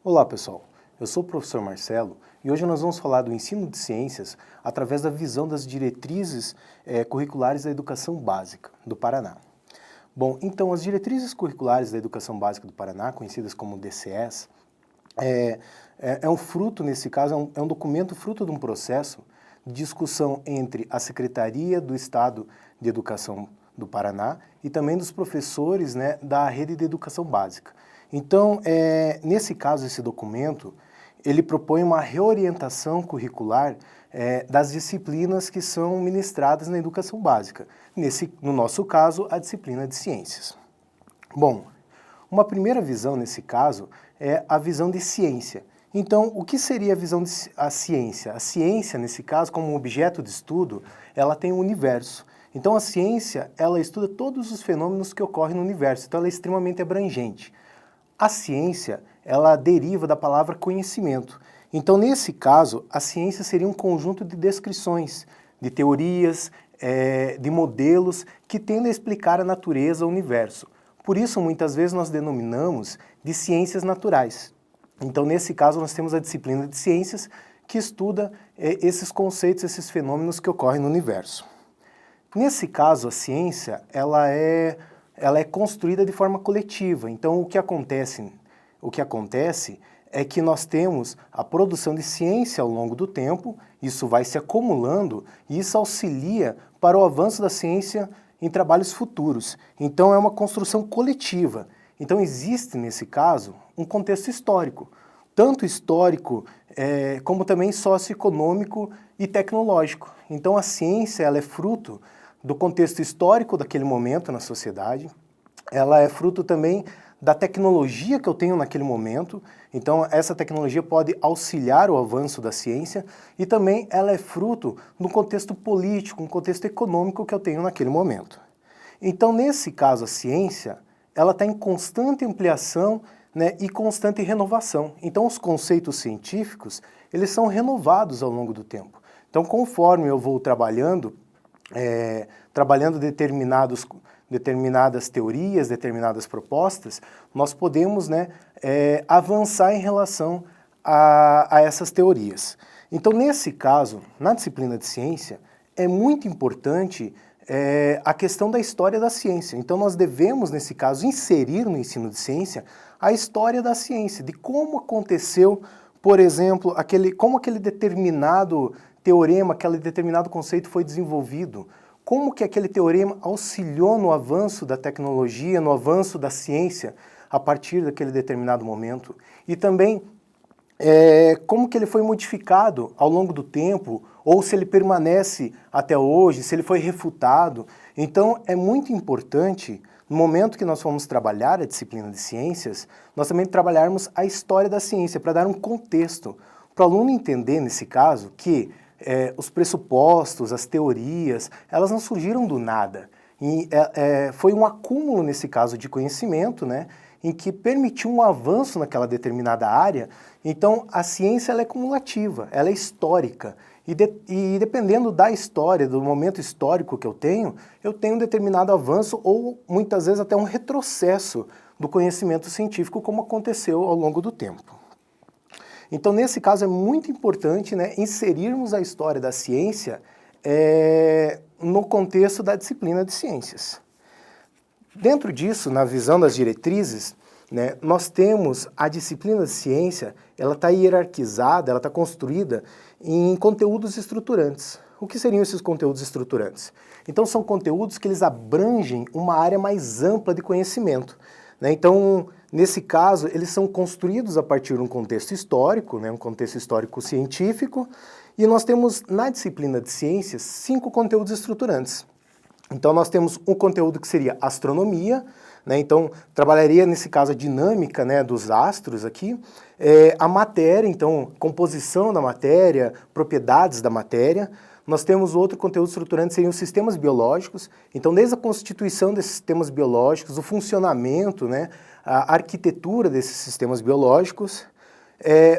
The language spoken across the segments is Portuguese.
Olá pessoal, eu sou o professor Marcelo e hoje nós vamos falar do ensino de ciências através da visão das diretrizes curriculares da educação básica do Paraná. Bom, então as diretrizes curriculares da educação básica do Paraná, conhecidas como DCEs, é um fruto, nesse caso, é um documento fruto de um processo de discussão entre a Secretaria do Estado de Educação do Paraná e também dos professores, né, da rede de educação básica. Então, nesse caso, esse documento, ele propõe uma reorientação curricular das disciplinas que são ministradas na educação básica. No nosso caso, a disciplina de ciências. Bom, uma primeira visão nesse caso é a visão de ciência. Então, o que seria a visão de ciência? A ciência, nesse caso, como objeto de estudo, ela tem um universo. Então, a ciência, ela estuda todos os fenômenos que ocorrem no universo, então ela é extremamente abrangente. A ciência, ela deriva da palavra conhecimento. Então, nesse caso, a ciência seria um conjunto de descrições, de teorias, de modelos que tendem a explicar a natureza, o universo. Por isso, muitas vezes, nós denominamos de ciências naturais. Então, nesse caso, nós temos a disciplina de ciências que estuda esses conceitos, esses fenômenos que ocorrem no universo. Nesse caso, a ciência, ela é construída de forma coletiva. Então, o que acontece é que nós temos a produção de ciência ao longo do tempo, isso vai se acumulando e isso auxilia para o avanço da ciência em trabalhos futuros. Então, é uma construção coletiva. Então, existe, nesse caso, um contexto histórico, tanto histórico como também socioeconômico e tecnológico. Então, a ciência, ela é fruto do contexto histórico daquele momento na sociedade, ela é fruto também da tecnologia que eu tenho naquele momento, então essa tecnologia pode auxiliar o avanço da ciência e também ela é fruto do contexto político, um contexto econômico que eu tenho naquele momento. Então, nesse caso, a ciência, ela está em constante ampliação, né, e constante renovação. Então, os conceitos científicos, eles são renovados ao longo do tempo. Então, conforme eu vou trabalhando determinadas teorias, determinadas propostas, nós podemos, né, avançar em relação a essas teorias. Então, nesse caso, na disciplina de ciência, é muito importante a questão da história da ciência. Então, nós devemos, nesse caso, inserir no ensino de ciência a história da ciência, de como aconteceu, por exemplo, como aquele determinado teorema, aquele determinado conceito foi desenvolvido, como que aquele teorema auxiliou no avanço da tecnologia, no avanço da ciência a partir daquele determinado momento, e também como que ele foi modificado ao longo do tempo, ou se ele permanece até hoje, se ele foi refutado. Então, é muito importante, no momento que nós formos trabalhar a disciplina de ciências, nós também trabalharmos a história da ciência, para dar um contexto, para o aluno entender, nesse caso, que os pressupostos, as teorias, elas não surgiram do nada. E, foi um acúmulo, nesse caso, de conhecimento, né, em que permitiu um avanço naquela determinada área. Então, a ciência, ela é cumulativa, ela é histórica. E dependendo da história, do momento histórico que eu tenho um determinado avanço ou, muitas vezes, até um retrocesso do conhecimento científico, como aconteceu ao longo do tempo. Então, nesse caso, é muito importante, né, inserirmos a história da ciência no contexto da disciplina de ciências. Dentro disso, na visão das diretrizes, né, nós temos a disciplina de ciência, ela está hierarquizada, ela está construída em conteúdos estruturantes. O que seriam esses conteúdos estruturantes? Então, são conteúdos que eles abrangem uma área mais ampla de conhecimento, né? Então, nesse caso, eles são construídos a partir de um contexto histórico, né, um contexto histórico-científico, e nós temos, na disciplina de ciências, 5 conteúdos estruturantes. Então, nós temos um conteúdo que seria astronomia, né, então, trabalharia, nesse caso, a dinâmica, né, dos astros aqui, a matéria, então, composição da matéria, propriedades da matéria. Nós temos outro conteúdo estruturante, seriam os sistemas biológicos. Então, desde a constituição desses sistemas biológicos, o funcionamento, né, a arquitetura desses sistemas biológicos.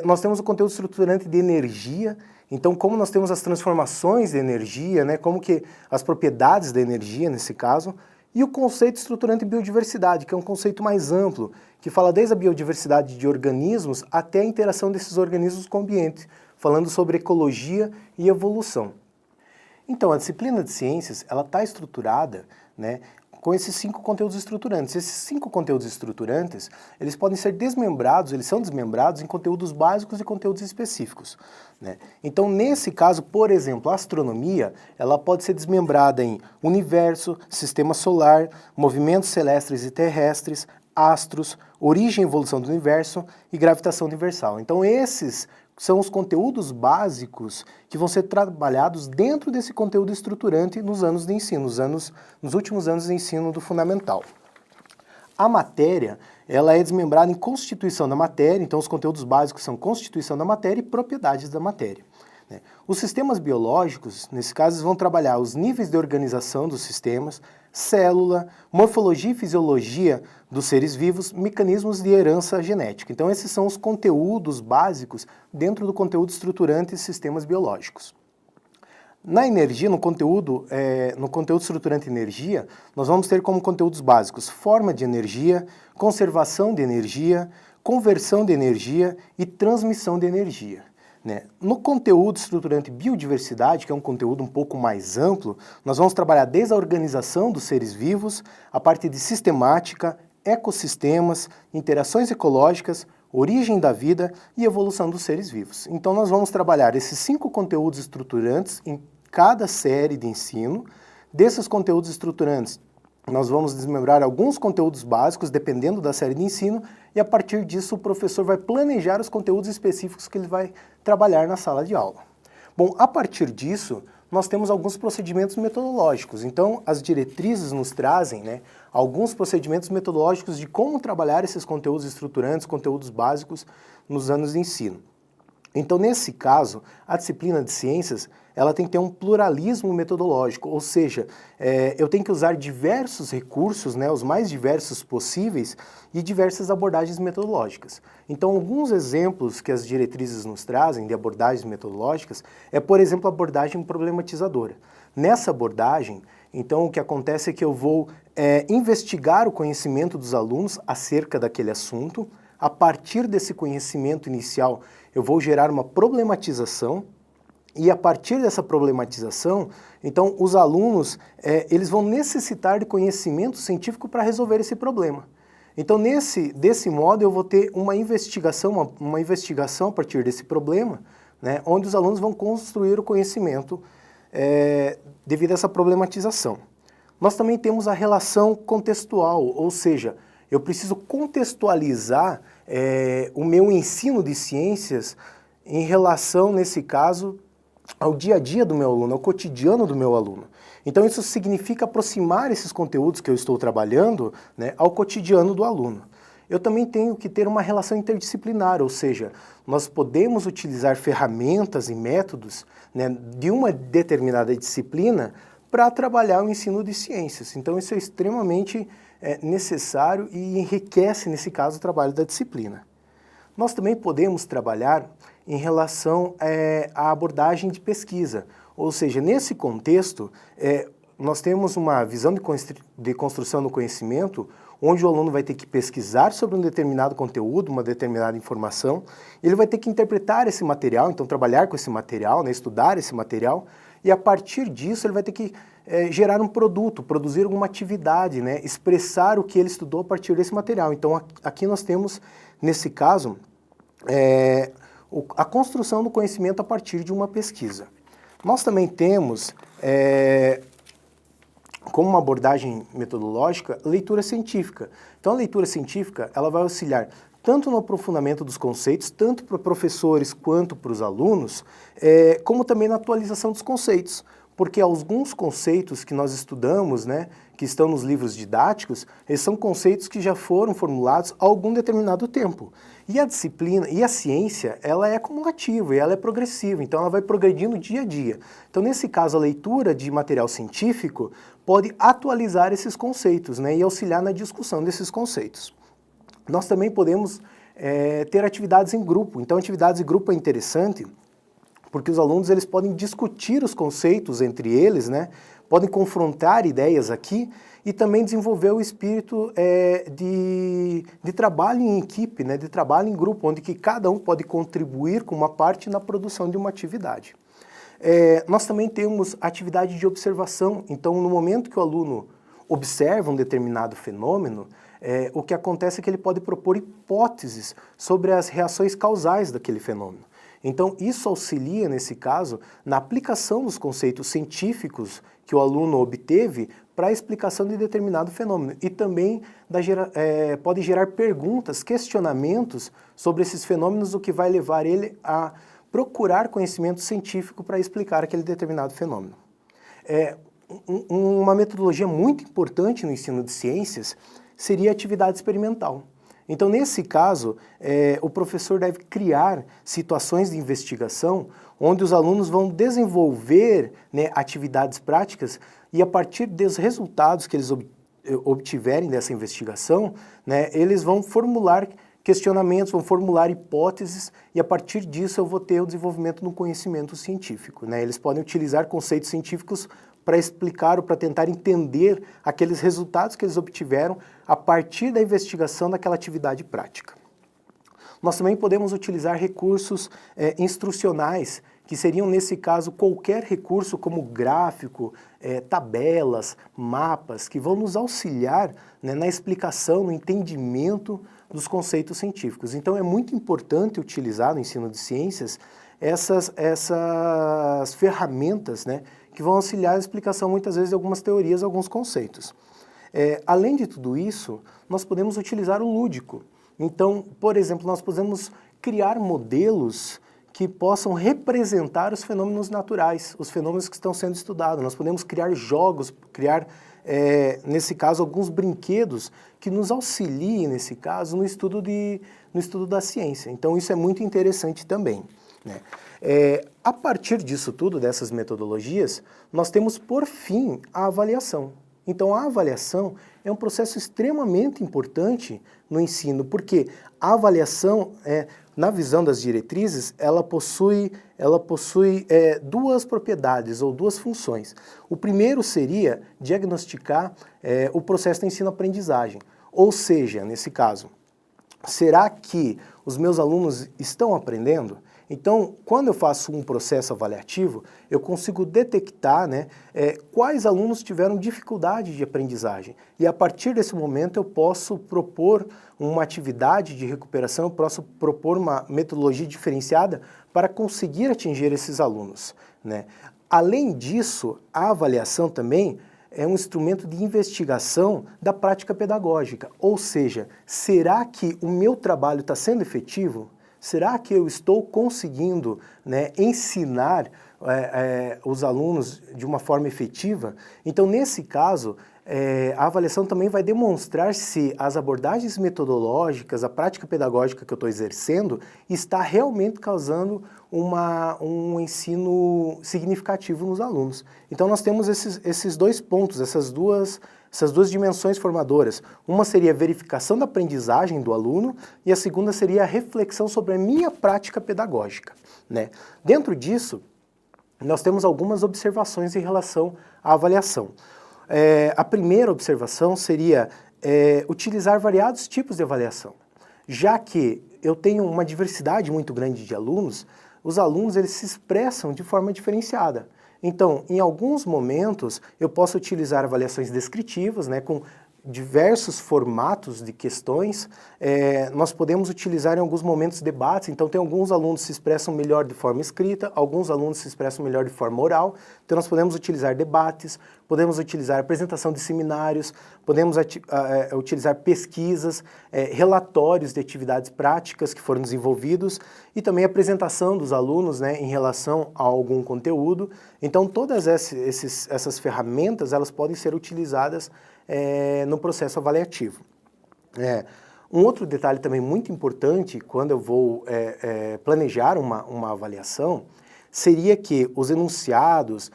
Nós temos o conteúdo estruturante de energia. Então, como nós temos as transformações de energia, né, como que as propriedades da energia, nesse caso. E o conceito estruturante biodiversidade, que é um conceito mais amplo, que fala desde a biodiversidade de organismos até a interação desses organismos com o ambiente, falando sobre ecologia e evolução. Então, a disciplina de ciências, ela está estruturada, né, com esses 5 conteúdos estruturantes. Esses 5 conteúdos estruturantes, eles podem ser desmembrados, eles são desmembrados em conteúdos básicos e conteúdos específicos, né? Então, nesse caso, por exemplo, a astronomia, ela pode ser desmembrada em universo, sistema solar, movimentos celestes e terrestres, astros, origem e evolução do universo e gravitação universal. Então, esses são os conteúdos básicos que vão ser trabalhados dentro desse conteúdo estruturante nos anos de ensino, nos últimos anos de ensino do fundamental. A matéria, ela é desmembrada em constituição da matéria, então os conteúdos básicos são constituição da matéria e propriedades da matéria, né? Os sistemas biológicos, nesse caso, vão trabalhar os níveis de organização dos sistemas, célula, morfologia e fisiologia dos seres vivos, mecanismos de herança genética. Então esses são os conteúdos básicos dentro do conteúdo estruturante de sistemas biológicos. Na energia, no conteúdo estruturante energia, nós vamos ter como conteúdos básicos forma de energia, conservação de energia, conversão de energia e transmissão de energia, né? No conteúdo estruturante biodiversidade, que é um conteúdo um pouco mais amplo, nós vamos trabalhar desde a organização dos seres vivos, a parte de sistemática, ecossistemas, interações ecológicas, origem da vida e evolução dos seres vivos. Então nós vamos trabalhar esses 5 conteúdos estruturantes em cada série de ensino. Desses conteúdos estruturantes, nós vamos desmembrar alguns conteúdos básicos, dependendo da série de ensino, e a partir disso o professor vai planejar os conteúdos específicos que ele vai trabalhar na sala de aula. Bom, a partir disso, nós temos alguns procedimentos metodológicos. Então, as diretrizes nos trazem, né, alguns procedimentos metodológicos de como trabalhar esses conteúdos estruturantes, conteúdos básicos nos anos de ensino. Então, nesse caso, a disciplina de ciências, ela tem que ter um pluralismo metodológico, ou seja, eu tenho que usar diversos recursos, né, os mais diversos possíveis, e diversas abordagens metodológicas. Então, alguns exemplos que as diretrizes nos trazem de abordagens metodológicas é, por exemplo, a abordagem problematizadora. Nessa abordagem, então, o que acontece é que eu vou investigar o conhecimento dos alunos acerca daquele assunto. A partir desse conhecimento inicial, eu vou gerar uma problematização, e a partir dessa problematização, então, os alunos eles vão necessitar de conhecimento científico para resolver esse problema. Então, desse modo, eu vou ter uma investigação a partir desse problema, né, onde os alunos vão construir o conhecimento devido a essa problematização. Nós também temos a relação contextual, ou seja, eu preciso contextualizar o meu ensino de ciências em relação, nesse caso, ao dia a dia do meu aluno, ao cotidiano do meu aluno. Então isso significa aproximar esses conteúdos que eu estou trabalhando, né, ao cotidiano do aluno. Eu também tenho que ter uma relação interdisciplinar, ou seja, nós podemos utilizar ferramentas e métodos, né, de uma determinada disciplina para trabalhar o ensino de ciências. Então isso é extremamente necessário e enriquece, nesse caso, o trabalho da disciplina. Nós também podemos trabalhar em relação à abordagem de pesquisa, ou seja, nesse contexto, nós temos uma visão de construção do conhecimento, onde o aluno vai ter que pesquisar sobre um determinado conteúdo, uma determinada informação, ele vai ter que interpretar esse material, então trabalhar com esse material, né, estudar esse material, e a partir disso ele vai ter que gerar um produto, produzir alguma atividade, né, expressar o que ele estudou a partir desse material. Então aqui nós temos, nesse caso, a construção do conhecimento a partir de uma pesquisa. Nós também temos, como uma abordagem metodológica, leitura científica. Então a leitura científica ela vai auxiliar tanto no aprofundamento dos conceitos, tanto para professores quanto para os alunos, como também na atualização dos conceitos. Porque alguns conceitos que nós estudamos, né, que estão nos livros didáticos, eles são conceitos que já foram formulados há algum determinado tempo. E a disciplina, e a ciência, ela é acumulativa e ela é progressiva, então ela vai progredindo dia a dia. Então, nesse caso, a leitura de material científico pode atualizar esses conceitos, né, e auxiliar na discussão desses conceitos. Nós também podemos ter atividades em grupo. Então, atividades em grupo é interessante, porque os alunos eles podem discutir os conceitos entre eles, né, podem confrontar ideias aqui e também desenvolver o espírito de trabalho em equipe, né, de trabalho em grupo, onde que cada um pode contribuir com uma parte na produção de uma atividade. Nós também temos atividade de observação, então no momento que o aluno observa um determinado fenômeno, o que acontece é que ele pode propor hipóteses sobre as reações causais daquele fenômeno. Então isso auxilia, nesse caso, na aplicação dos conceitos científicos que o aluno obteve para a explicação de determinado fenômeno e também pode gerar perguntas, questionamentos sobre esses fenômenos, o que vai levar ele a procurar conhecimento científico para explicar aquele determinado fenômeno. Uma metodologia muito importante no ensino de ciências seria a atividade experimental. Então, nesse caso, o professor deve criar situações de investigação onde os alunos vão desenvolver, né, atividades práticas e a partir dos resultados que eles obtiverem dessa investigação, né, eles vão formular questionamentos, vão formular hipóteses e a partir disso eu vou ter o desenvolvimento do conhecimento científico, né? Eles podem utilizar conceitos científicos para explicar ou para tentar entender aqueles resultados que eles obtiveram a partir da investigação daquela atividade prática. Nós também podemos utilizar recursos instrucionais, que seriam, nesse caso, qualquer recurso como gráfico, tabelas, mapas, que vão nos auxiliar, né, na explicação, no entendimento dos conceitos científicos. Então é muito importante utilizar no ensino de ciências essas ferramentas, né, que vão auxiliar a explicação muitas vezes de algumas teorias, alguns conceitos. Além de tudo isso, nós podemos utilizar o lúdico. Então, por exemplo, nós podemos criar modelos que possam representar os fenômenos naturais, os fenômenos que estão sendo estudados. Nós podemos criar jogos, criar, nesse caso, alguns brinquedos que nos auxiliem, nesse caso, no estudo da ciência. Então, isso é muito interessante também, né? A partir disso tudo, dessas metodologias, nós temos, por fim, a avaliação. Então, a avaliação é um processo extremamente importante no ensino, porque a avaliação, na visão das diretrizes, ela possui duas propriedades ou duas funções. O primeiro seria diagnosticar o processo de ensino-aprendizagem, ou seja, nesse caso, será que os meus alunos estão aprendendo? Então, quando eu faço um processo avaliativo, eu consigo detectar, né, quais alunos tiveram dificuldade de aprendizagem. E a partir desse momento eu posso propor uma atividade de recuperação, eu posso propor uma metodologia diferenciada para conseguir atingir esses alunos, né? Além disso, a avaliação também é um instrumento de investigação da prática pedagógica. Ou seja, será que o meu trabalho está sendo efetivo? Será que eu estou conseguindo, né, ensinar os alunos de uma forma efetiva? Então, nesse caso, a avaliação também vai demonstrar se as abordagens metodológicas, a prática pedagógica que eu estou exercendo, está realmente causando um ensino significativo nos alunos. Então, nós temos esses dois pontos, essas duas dimensões formadoras. Uma seria a verificação da aprendizagem do aluno e a segunda seria a reflexão sobre a minha prática pedagógica, né? Dentro disso, nós temos algumas observações em relação à avaliação. A primeira observação seria utilizar variados tipos de avaliação. Já que eu tenho uma diversidade muito grande de alunos, os alunos eles se expressam de forma diferenciada. Então, em alguns momentos, eu posso utilizar avaliações descritivas, né, com diversos formatos de questões. Nós podemos utilizar em alguns momentos debates, então tem alguns alunos que se expressam melhor de forma escrita, alguns alunos se expressam melhor de forma oral, então nós podemos utilizar debates, podemos utilizar apresentação de seminários, podemos utilizar pesquisas, relatórios de atividades práticas que foram desenvolvidos e também apresentação dos alunos, né, em relação a algum conteúdo. Então todas essas ferramentas elas podem ser utilizadas no processo avaliativo. Um outro detalhe também muito importante quando eu vou planejar uma avaliação seria que os enunciados,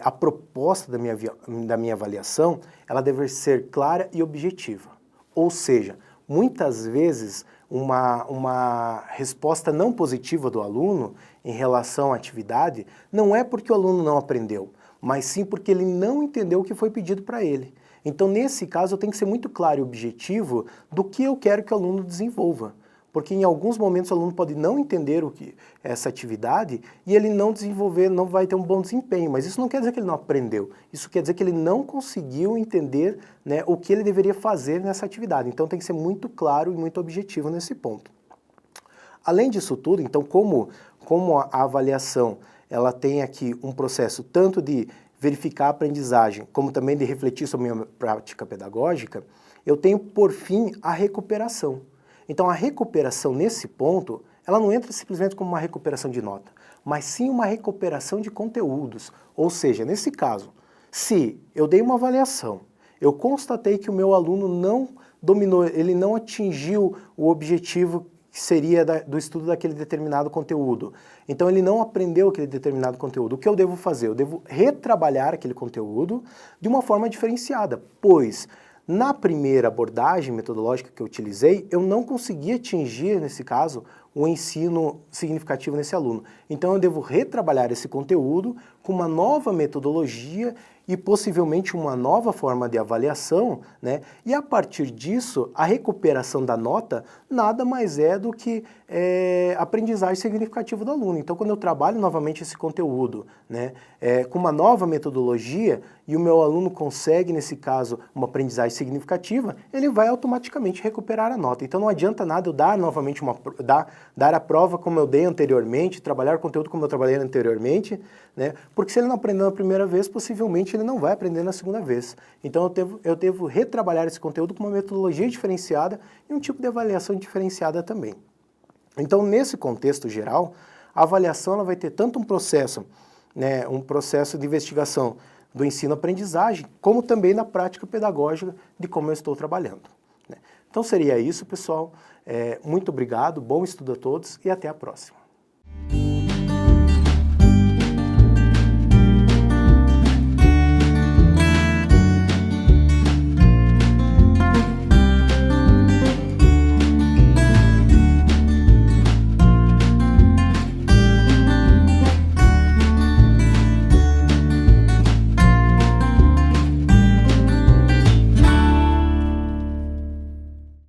a proposta da minha avaliação, ela deve ser clara e objetiva. Ou seja, muitas vezes uma resposta não positiva do aluno em relação à atividade não é porque o aluno não aprendeu, mas sim porque ele não entendeu o que foi pedido para ele. Então, nesse caso, eu tenho que ser muito claro e objetivo do que eu quero que o aluno desenvolva. Porque em alguns momentos o aluno pode não entender o que é essa atividade e ele não desenvolver, não vai ter um bom desempenho. Mas isso não quer dizer que ele não aprendeu. Isso quer dizer que ele não conseguiu entender, né, o que ele deveria fazer nessa atividade. Então tem que ser muito claro e muito objetivo nesse ponto. Além disso tudo, então como a avaliação ela tem aqui um processo tanto de verificar a aprendizagem, como também de refletir sobre a minha prática pedagógica, eu tenho por fim a recuperação. Então a recuperação nesse ponto, ela não entra simplesmente como uma recuperação de nota, mas sim uma recuperação de conteúdos. Ou seja, nesse caso, se eu dei uma avaliação, eu constatei que o meu aluno não dominou, ele não atingiu o objetivo que seria do estudo daquele determinado conteúdo. Então ele não aprendeu aquele determinado conteúdo. O que eu devo fazer? Eu devo retrabalhar aquele conteúdo de uma forma diferenciada, pois na primeira abordagem metodológica que eu utilizei, eu não consegui atingir, nesse caso, um ensino significativo nesse aluno. Então eu devo retrabalhar esse conteúdo com uma nova metodologia e possivelmente uma nova forma de avaliação, né? E a partir disso, a recuperação da nota nada mais é do que aprendizagem significativa do aluno. Então quando eu trabalho novamente esse conteúdo, né, com uma nova metodologia e o meu aluno consegue, nesse caso, uma aprendizagem significativa, ele vai automaticamente recuperar a nota. Então não adianta nada eu dar novamente dar a prova como eu dei anteriormente, trabalhar o conteúdo como eu trabalhei anteriormente, né? Porque se ele não aprendeu na primeira vez, possivelmente ele não vai aprender na segunda vez. Então eu devo retrabalhar esse conteúdo com uma metodologia diferenciada e um tipo de avaliação diferenciada também. Então, nesse contexto geral, a avaliação ela vai ter tanto um processo, né, um processo de investigação do ensino-aprendizagem, como também na prática pedagógica de como eu estou trabalhando, né? Então seria isso, pessoal. Muito obrigado, bom estudo a todos e até a próxima.